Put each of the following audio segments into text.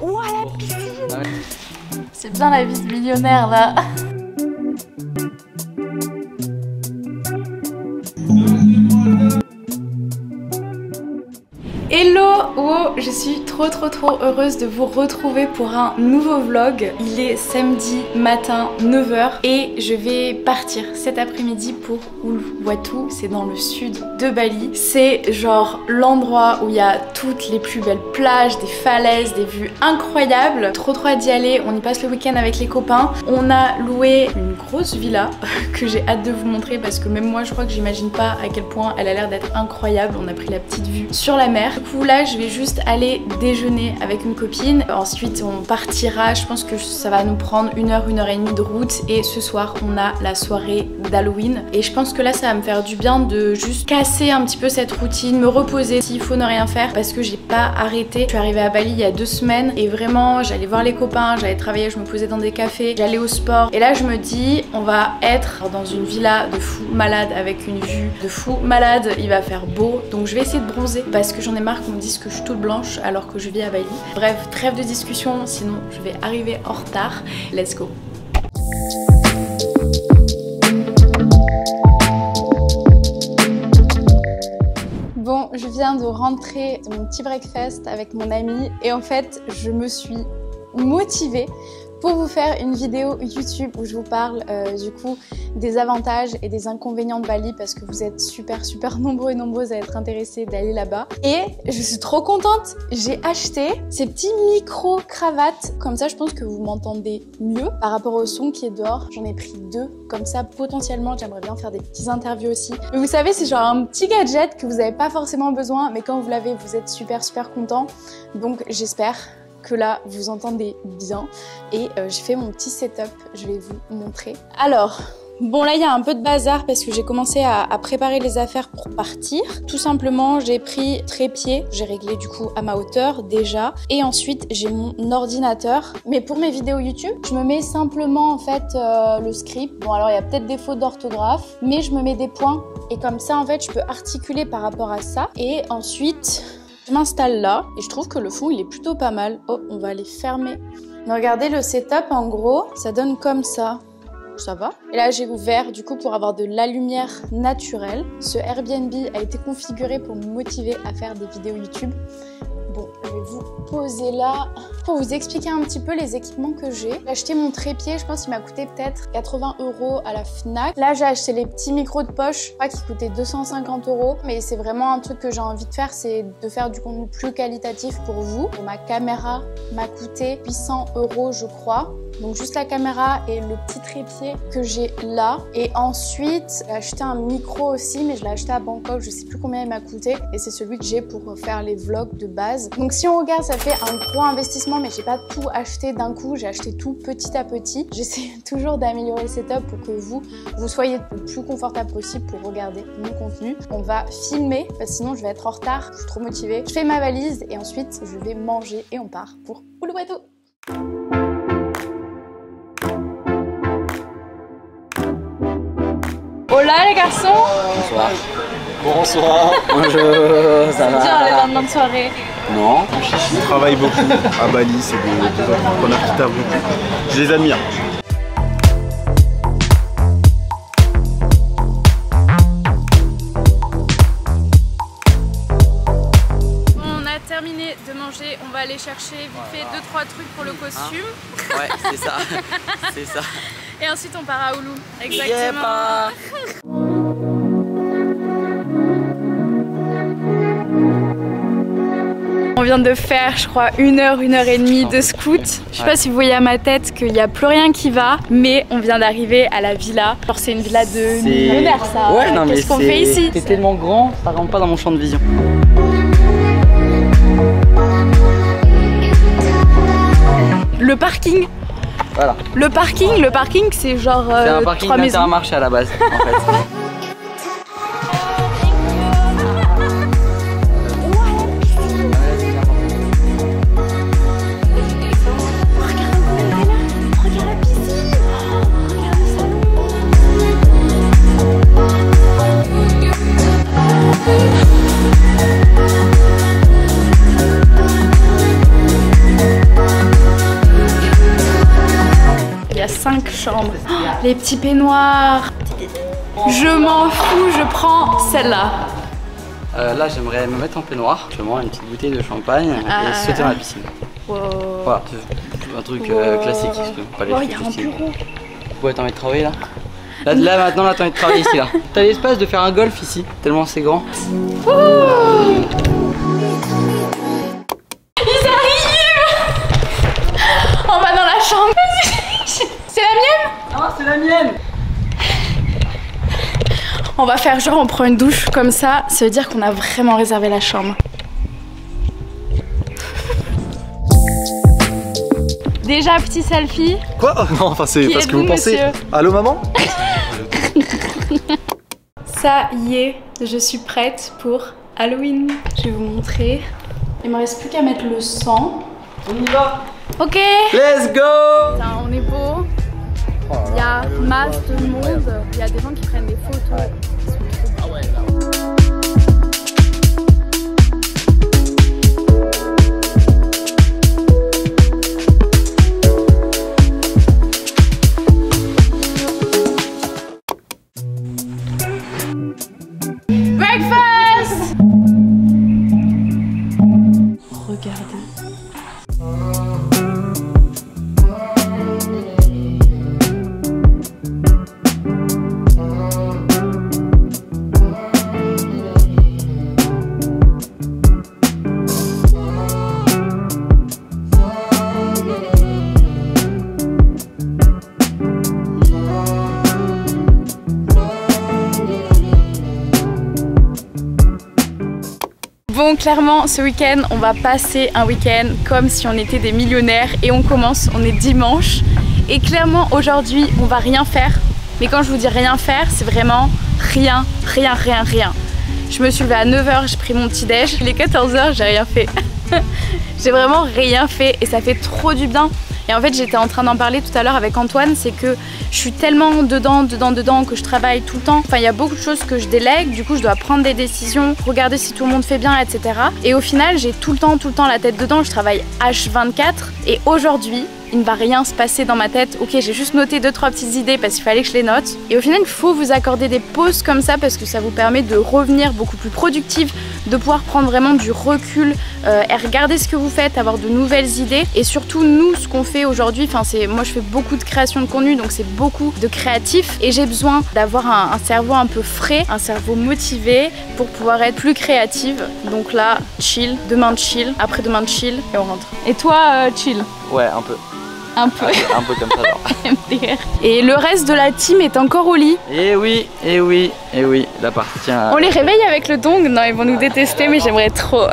Ouah, la piscine! C'est bien la vie de millionnaire là. Hello, oh, je suis trop heureuse de vous retrouver pour un nouveau vlog. Il est samedi matin 9h et je vais partir cet après-midi pour Uluwatu, c'est dans le sud de Bali. C'est genre l'endroit où il y a toutes les plus belles plages, des falaises, des vues incroyables. Trop hâte d'y aller, on y passe le week-end avec les copains. On a loué une grosse villa que j'ai hâte de vous montrer parce que même moi je crois que j'imagine pas à quel point elle a l'air d'être incroyable. On a pris la petite vue sur la mer. Du coup là je vais juste aller déjeuner avec une copine. Ensuite on partira, je pense que ça va nous prendre 1h et demie de route. Et ce soir on a la soirée d'Halloween. Et je pense que là ça va me faire du bien de juste casser un petit peu cette routine, me reposer s'il faut ne rien faire parce que j'ai pas arrêté. Je suis arrivée à Bali il y a 2 semaines et vraiment j'allais voir les copains, j'allais travailler, je me posais dans des cafés, j'allais au sport. Et là je me dis on va être dans une villa de fou malade avec une vue de fou malade, il va faire beau. Donc je vais essayer de bronzer parce que j'en ai marre qu'on me dise que je suis toute blanche alors que je vis à Bali. Bref, trêve de discussion, sinon je vais arriver en retard. Let's go. Bon, je viens de rentrer de mon petit breakfast avec mon ami et en fait, je me suis motivée pour vous faire une vidéo YouTube où je vous parle du coup des avantages et des inconvénients de Bali parce que vous êtes super nombreux et nombreuses à être intéressés d'aller là-bas. Et je suis trop contente, j'ai acheté ces petits micro-cravates, comme ça je pense que vous m'entendez mieux par rapport au son qui est dehors. J'en ai pris 2, comme ça potentiellement j'aimerais bien faire des petites interviews aussi. Mais vous savez c'est genre un petit gadget que vous n'avez pas forcément besoin mais quand vous l'avez vous êtes super content. Donc j'espère que là vous entendez bien et j'ai fait mon petit setup, je vais vous montrer. Alors bon là il y a un peu de bazar parce que j'ai commencé à préparer les affaires pour partir. Tout simplement j'ai pris trépied, j'ai réglé du coup à ma hauteur déjà et ensuite j'ai mon ordinateur. Mais pour mes vidéos YouTube je me mets simplement en fait le script. Bon alors il y a peut-être des fautes d'orthographe mais je me mets des points et comme ça en fait je peux articuler par rapport à ça. Et ensuite je m'installe là et je trouve que le fond il est plutôt pas mal. Oh, on va aller fermer. Mais regardez le setup en gros, ça donne comme ça. Ça va. Et là j'ai ouvert du coup pour avoir de la lumière naturelle. Ce Airbnb a été configuré pour me motiver à faire des vidéos YouTube. Bon, je vais vous poser là pour vous expliquer un petit peu les équipements que j'ai. J'ai acheté mon trépied, je pense qu'il m'a coûté peut-être 80 € à la Fnac. Là, j'ai acheté les petits micros de poche, je crois qu'ils coûtaient 250 €. Mais c'est vraiment un truc que j'ai envie de faire, c'est de faire du contenu plus qualitatif pour vous. Et ma caméra m'a coûté 800 € je crois. Donc juste la caméra et le petit trépied que j'ai là. Et ensuite, j'ai acheté un micro aussi, mais je l'ai acheté à Bangkok, je sais plus combien il m'a coûté. Et c'est celui que j'ai pour faire les vlogs de base. Donc si on regarde, ça fait un gros investissement, mais j'ai pas tout acheté d'un coup, j'ai acheté tout petit à petit. J'essaie toujours d'améliorer le setup pour que vous soyez le plus confortable possible pour regarder mon contenu. On va filmer, parce que sinon je vais être en retard, je suis trop motivée. Je fais ma valise et ensuite je vais manger et on part pour Uluwatu. Hola les garçons. Bonsoir. Bonsoir. Bonjour. Ça va? Bien le lendemain de soirée. Non. Ils travaillent beaucoup à Bali, c'est des entrepreneurs qui taffent beaucoup. Je les admire. On a terminé de manger, on va aller chercher vite fait 2-3 trucs pour le costume. Hein? Ouais, c'est ça. C'est ça. Et ensuite on part à Ulu. Exactement. On vient de faire, je crois, 1h et demie de scout. Je sais pas si vous voyez à ma tête qu'il n'y a plus rien qui va, mais on vient d'arriver à la villa. Genre c'est une villa de millionnaire ça. Ouais, non, mais qu'est-ce qu'on fait ici? C'est tellement grand, ça rentre pas dans mon champ de vision. Le parking. Voilà. Le parking c'est genre c'est un parking d'Intermarché à la base en fait. 5 chambres. Oh, les petits peignoirs. Je m'en fous, je prends celle-là. Là, j'aimerais me mettre en peignoir, justement, une petite bouteille de champagne et sauter dans la piscine. Wow. Voilà, un truc classique. Pas les il y a un bureau. Ouais, t'as envie de travailler là? Là maintenant, là, t'as envie de travailler ici là. T'as l'espace de faire un golf ici, tellement c'est grand. Ils arrivent! On va dans la chambre. C'est la mienne? Ah, c'est la mienne! On va faire genre on prend une douche comme ça veut dire qu'on a vraiment réservé la chambre. Déjà petit selfie. Quoi? Non, enfin c'est parce que vous pensez. Monsieur. Allô maman? Ça y est, je suis prête pour Halloween. Je vais vous montrer. Il me reste plus qu'à mettre le sang. On y va! Ok! Let's go! Putain, on est beau. Il y a masse de monde. Il y a des gens qui prennent des photos. Breakfast! Regardez. Bon, clairement, ce week-end, on va passer un week-end comme si on était des millionnaires et on commence, on est dimanche. Et clairement, aujourd'hui, on va rien faire. Mais quand je vous dis rien faire, c'est vraiment rien. Je me suis levée à 9 h, j'ai pris mon petit déj. Il est 14 h, j'ai rien fait. J'ai vraiment rien fait et ça fait trop du bien. Et en fait, j'étais en train d'en parler tout à l'heure avec Antoine, c'est que je suis tellement dedans que je travaille tout le temps. Enfin, il y a beaucoup de choses que je délègue, du coup je dois prendre des décisions, regarder si tout le monde fait bien, etc. Et au final, j'ai tout le temps la tête dedans, je travaille H24. Et aujourd'hui, il ne va rien se passer dans ma tête. Ok, j'ai juste noté 2-3 petites idées parce qu'il fallait que je les note. Et au final, il faut vous accorder des pauses comme ça parce que ça vous permet de revenir beaucoup plus productif, de pouvoir prendre vraiment du recul et regarder ce que vous faites, avoir de nouvelles idées. Et surtout, nous, ce qu'on fait aujourd'hui, enfin, moi je fais beaucoup de création de contenu, donc c'est beaucoup de créatif. Et j'ai besoin d'avoir un cerveau un peu frais, un cerveau motivé pour pouvoir être plus créative. Donc là, chill, demain chill, après-demain chill et on rentre. Et toi, chill? Ouais, un peu. Un peu. Un peu comme ça, genre. Et le reste de la team est encore au lit. Et oui, l'appart. On les réveille avec le dong? Non, ils vont nous détester, mais j'aimerais trop.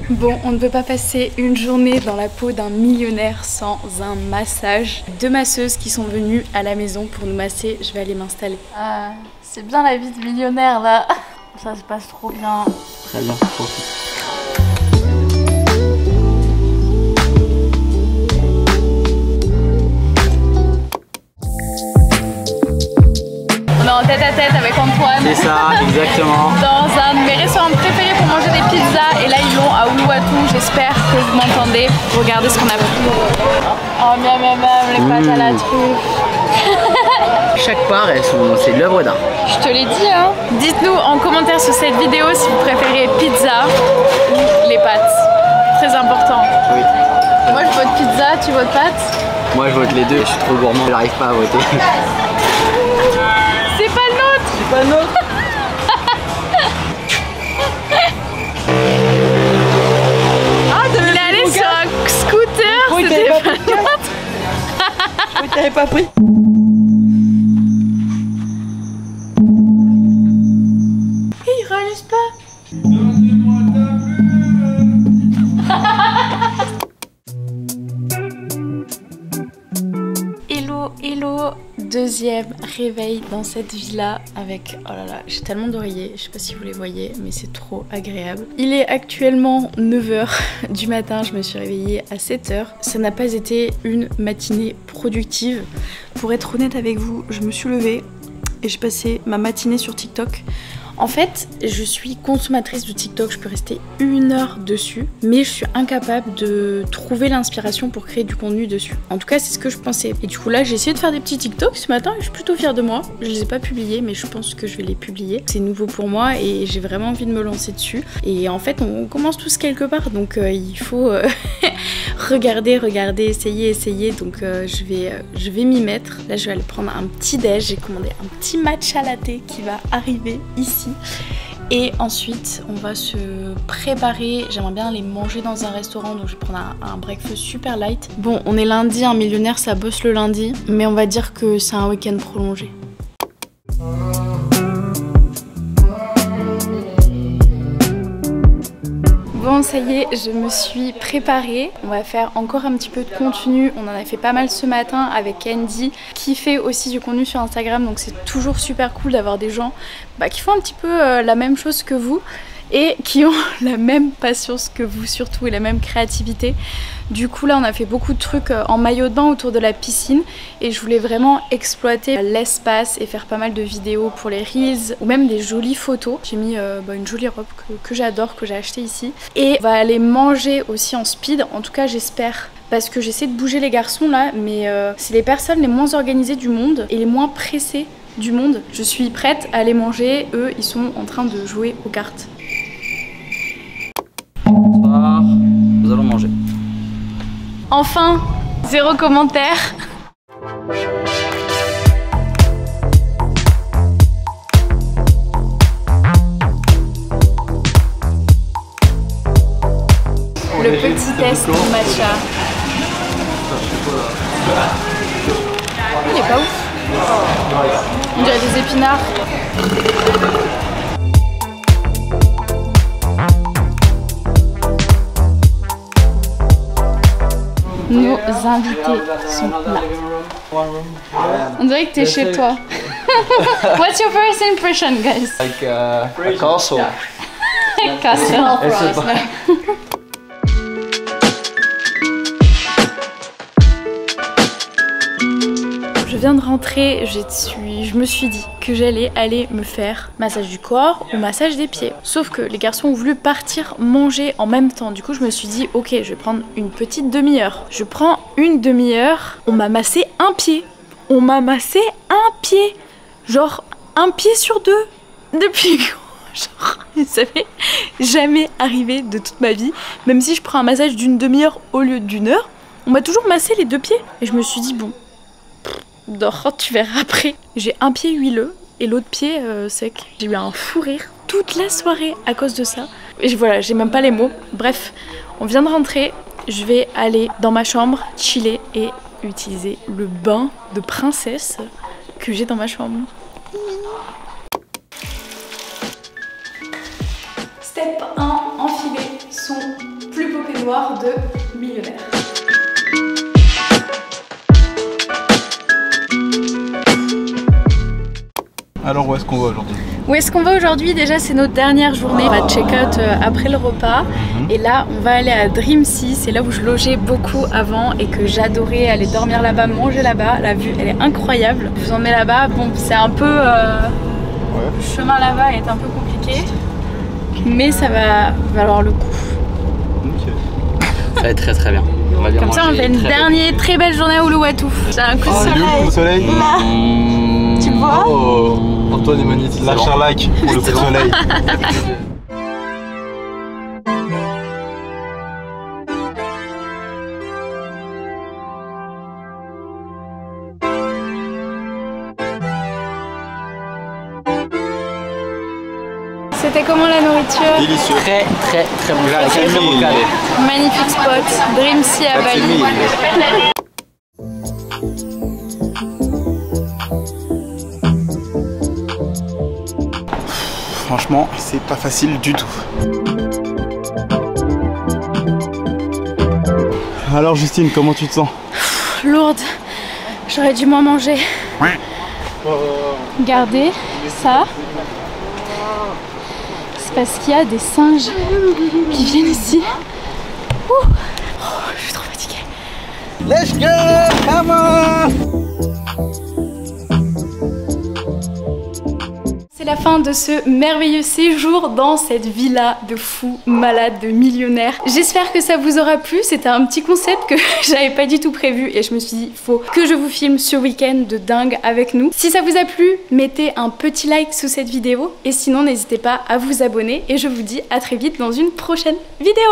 Bon, on ne peut pas passer une journée dans la peau d'un millionnaire sans un massage. 2 masseuses qui sont venues à la maison pour nous masser. Je vais aller m'installer. Ah, c'est bien la vie de millionnaire là. Ça se passe trop bien. Très bien, profite. On est en tête à tête avec Antoine. C'est ça, exactement. Dans un de mes restaurants préférés pour manger des pizzas. Et là, ils l'ont à Uluwatu. J'espère que vous m'entendez. Regardez ce qu'on a pris. Oh, miam, miam, miam, les pâtes à la truffe. Chaque part, c'est de l'œuvre d'art. Je te l'ai dit, hein. Dites-nous en commentaire sur cette vidéo si vous préférez pizza ou les pâtes. Très important. Oui. Moi, je vote pizza, tu votes pâtes? Moi, je vote les deux. Je suis trop gourmand. J'arrive pas à voter. C'est pas le nôtre! C'est pas le nôtre! Ah, il est allé sur un scooter, c'était pas le nôtre! Je crois que t'avais pas pris! Il réalise pas! Hello, deuxième réveil dans cette villa avec, oh là là, j'ai tellement d'oreillers, je sais pas si vous les voyez, mais c'est trop agréable. Il est actuellement 9 h du matin, je me suis réveillée à 7 h. Ça n'a pas été une matinée productive. Pour être honnête avec vous, je me suis levée et j'ai passé ma matinée sur TikTok En fait, je suis consommatrice de TikTok, je peux rester 1 heure dessus, mais je suis incapable de trouver l'inspiration pour créer du contenu dessus. En tout cas, c'est ce que je pensais. Et du coup là, j'ai essayé de faire des petits TikTok ce matin et je suis plutôt fière de moi. Je les ai pas publiés, mais je pense que je vais les publier. C'est nouveau pour moi et j'ai vraiment envie de me lancer dessus. Et en fait, on commence tous quelque part, donc il faut regarder, essayer. Donc je vais m'y mettre. Là, je vais aller prendre un petit déj. J'ai commandé un petit matcha latte qui va arriver ici. Et ensuite, on va se préparer. J'aimerais bien aller manger dans un restaurant, donc je vais prendre un breakfast super light. Bon, on est lundi, un millionnaire, ça bosse le lundi, mais on va dire que c'est un week-end prolongé. Bon, ça y est, je me suis préparée. On va faire encore un petit peu de contenu. On en a fait pas mal ce matin avec Andy qui fait aussi du contenu sur Instagram. Donc c'est toujours super cool d'avoir des gens qui font un petit peu la même chose que vous et qui ont la même patience que vous surtout et la même créativité. Du coup là on a fait beaucoup de trucs en maillot de bain autour de la piscine et je voulais vraiment exploiter l'espace et faire pas mal de vidéos pour les reels ou même des jolies photos. J'ai mis une jolie robe que j'adore, que j'ai acheté ici. Et on va aller manger aussi en speed, en tout cas j'espère. Parce que j'essaie de bouger les garçons là, mais c'est les personnes les moins organisées du monde et les moins pressées du monde. Je suis prête à aller manger, eux ils sont en train de jouer aux cartes. Bonsoir, nous allons manger. Enfin, 0 commentaire. Le petit test matcha. Il est pas ouf. On dirait des épinards. Nos invités sont là. On dirait que t'es chez toi. What's your first impression, guys? Like a castle. Castle. Je viens de rentrer, je me suis dit que j'allais aller me faire massage du corps ou massage des pieds. Sauf que les garçons ont voulu partir manger en même temps. Du coup, je me suis dit, ok, je vais prendre une petite demi-heure. Je prends une demi-heure, on m'a massé un pied. On m'a massé un pied. Genre, un pied sur 2. Depuis quand? Genre, ça m'est jamais arrivé de toute ma vie. Même si je prends un massage d'une demi-heure au lieu d'1 heure, on m'a toujours massé les 2 pieds. Et je me suis dit, bon, dors, tu verras après. J'ai un pied huileux et l'autre pied sec. J'ai eu un fou rire toute la soirée à cause de ça. Et voilà, j'ai même pas les mots. Bref, on vient de rentrer. Je vais aller dans ma chambre, chiller et utiliser le bain de princesse que j'ai dans ma chambre. Step 1, enfiler son plus beau peignoir de millionnaire. Alors où est-ce qu'on va aujourd'hui? Où est-ce qu'on va aujourd'hui? Déjà c'est notre dernière journée, on va check out après le repas et là on va aller à Dreamsea, c'est là où je logeais beaucoup avant et que j'adorais aller dormir là-bas, manger là-bas. La vue elle est incroyable, je vous emmène là-bas. Bon c'est un peu le chemin là-bas est un peu compliqué mais ça va valoir le coup. Ça va être très très bien. On va bien comme manger, ça on fait une dernière très belle journée à Uluwatu. J'ai un coup de soleil. Le soleil Là. Tu le vois? Oh, Antoine est magnétique. Lâche un like pour le coup de soleil. C'était comment la nourriture? Délicieux. Très très très bon. Très bon calé. Magnifique spot, Dreamsea à Bali. Franchement, c'est pas facile du tout. Alors Justine, comment tu te sens? Lourde, j'aurais dû moins manger. Regardez ça. C'est parce qu'il y a des singes qui viennent ici. Oh, je suis trop fatiguée. Let's go, come on. C'est C'est la fin de ce merveilleux séjour dans cette villa de fou, malade, de millionnaire. J'espère que ça vous aura plu. C'était un petit concept que j'avais pas du tout prévu et je me suis dit, faut que je vous filme ce week-end de dingue avec nous. Si ça vous a plu, mettez un petit like sous cette vidéo et sinon n'hésitez pas à vous abonner et je vous dis à très vite dans une prochaine vidéo.